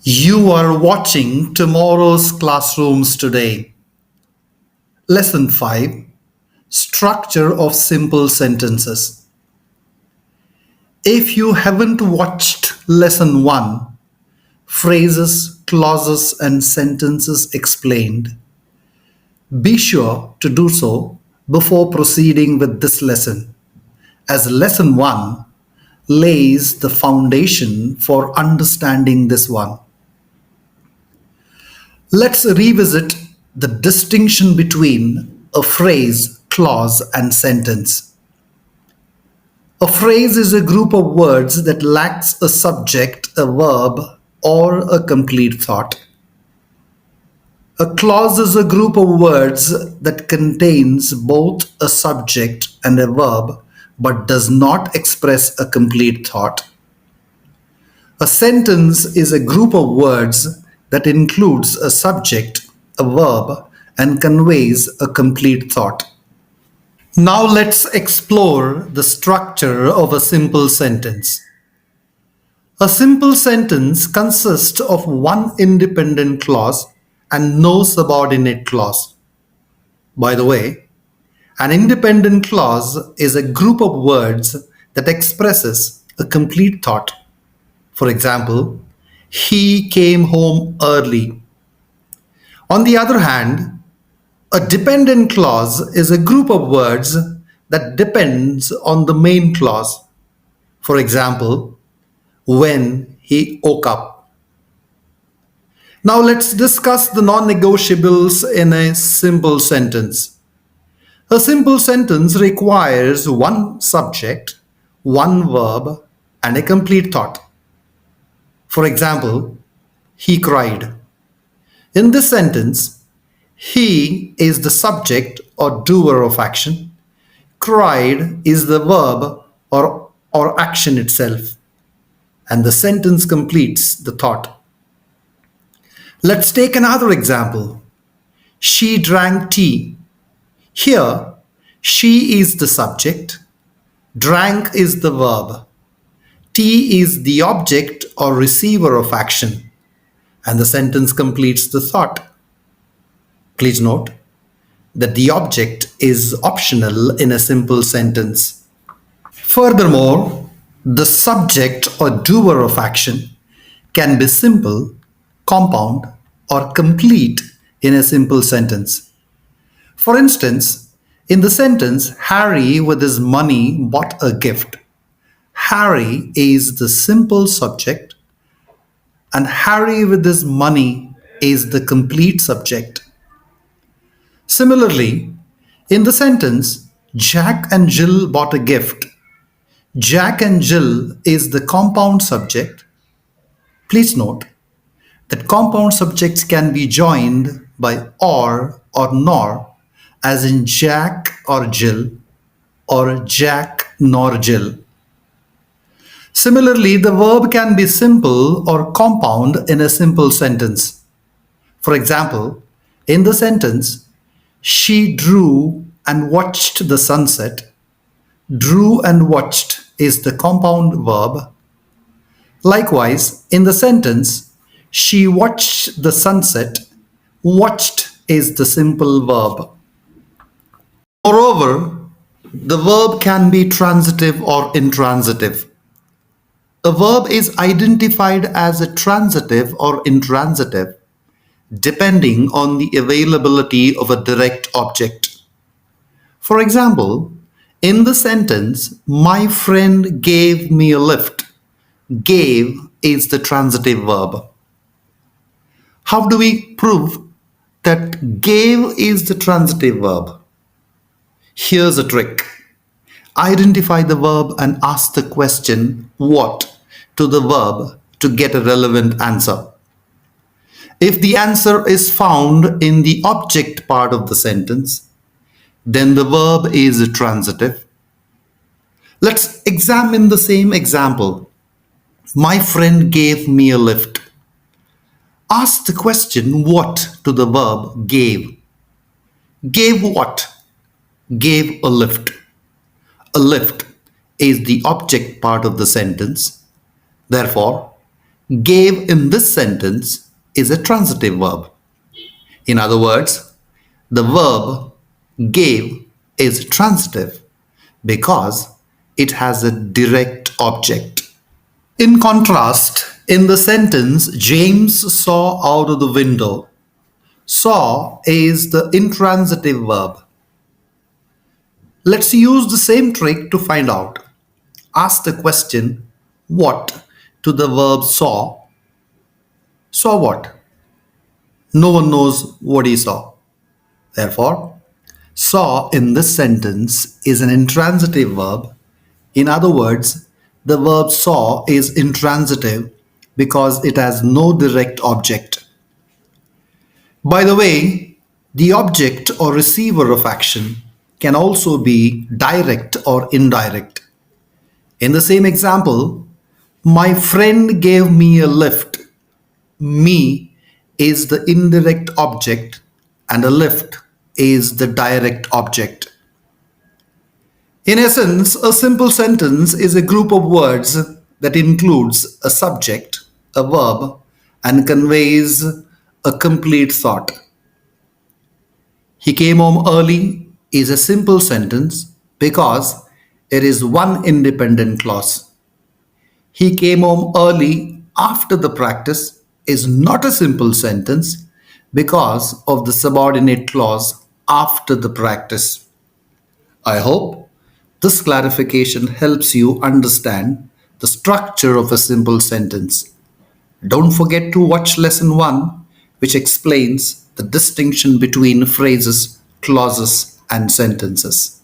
You are watching tomorrow's classrooms today. Lesson 5, Structure of Simple Sentences. If you haven't watched Lesson 1, Phrases, Clauses and Sentences Explained, be sure to do so before proceeding with this lesson, as Lesson 1 lays the foundation for understanding this one. Let's revisit the distinction between a phrase, clause, and sentence. A phrase is a group of words that lacks a subject, a verb, or a complete thought. A clause is a group of words that contains both a subject and a verb but does not express a complete thought. A sentence is a group of words that includes a subject, a verb, and conveys a complete thought. Now let's explore the structure of a simple sentence. A simple sentence consists of one independent clause and no subordinate clause. By the way, an independent clause is a group of words that expresses a complete thought. For example, he came home early. On the other hand, a dependent clause is a group of words that depends on the main clause. For example, when he woke up. Now let's discuss the non-negotiables in a simple sentence. A simple sentence requires one subject, one verb, and a complete thought. For example, he cried. In this sentence, he is the subject or doer of action. Cried is the verb or action itself. And the sentence completes the thought. Let's take another example. She drank tea. Here, she is the subject. Drank is the verb. Tea is the object or receiver of action. And the sentence completes the thought. Please note that the object is optional in a simple sentence. Furthermore, the subject or doer of action can be simple, compound, or complete in a simple sentence. For instance, in the sentence, Harry with his money bought a gift. Harry is the simple subject, and Harry with his money is the complete subject. Similarly, in the sentence, Jack and Jill bought a gift. Jack and Jill is the compound subject. Please note that compound subjects can be joined by or nor, as in Jack or Jill, or Jack nor Jill. Similarly, the verb can be simple or compound in a simple sentence. For example, in the sentence, she drew and watched the sunset. Drew and watched is the compound verb. Likewise, in the sentence, she watched the sunset. Watched is the simple verb. Moreover, the verb can be transitive or intransitive. A verb is identified as a transitive or intransitive depending on the availability of a direct object. For example, in the sentence, my friend gave me a lift, gave is the transitive verb. How do we prove that gave is the transitive verb? Here's a trick. Identify the verb and ask the question what to the verb to get a relevant answer. If the answer is found in the object part of the sentence, then the verb is transitive. Let's examine the same example. My friend gave me a lift. Ask the question what to the verb gave. Gave what? Gave a lift. A lift is the object part of the sentence. Therefore, Gave in this sentence is a transitive verb. In other words, the verb gave is transitive because it has a direct object. In contrast, in the sentence, James saw out of the window, saw is the intransitive verb. Let's use the same trick to find out. Ask the question, what to the verb saw. Saw what? No one knows what he saw. Therefore, saw in this sentence is an intransitive verb. In other words, the verb saw is intransitive because it has no direct object. By the way, the object or receiver of action can also be direct or indirect. In the same example, my friend gave me a lift. Me is the indirect object and a lift is the direct object. In essence, a simple sentence is a group of words that includes a subject, a verb, and conveys a complete thought. He came home early is a simple sentence because it is one independent clause. He came home early after the practice is not a simple sentence because of the subordinate clause after the practice. I hope this clarification helps you understand the structure of a simple sentence. Don't forget to watch lesson 1, which explains the distinction between phrases, clauses, and sentences.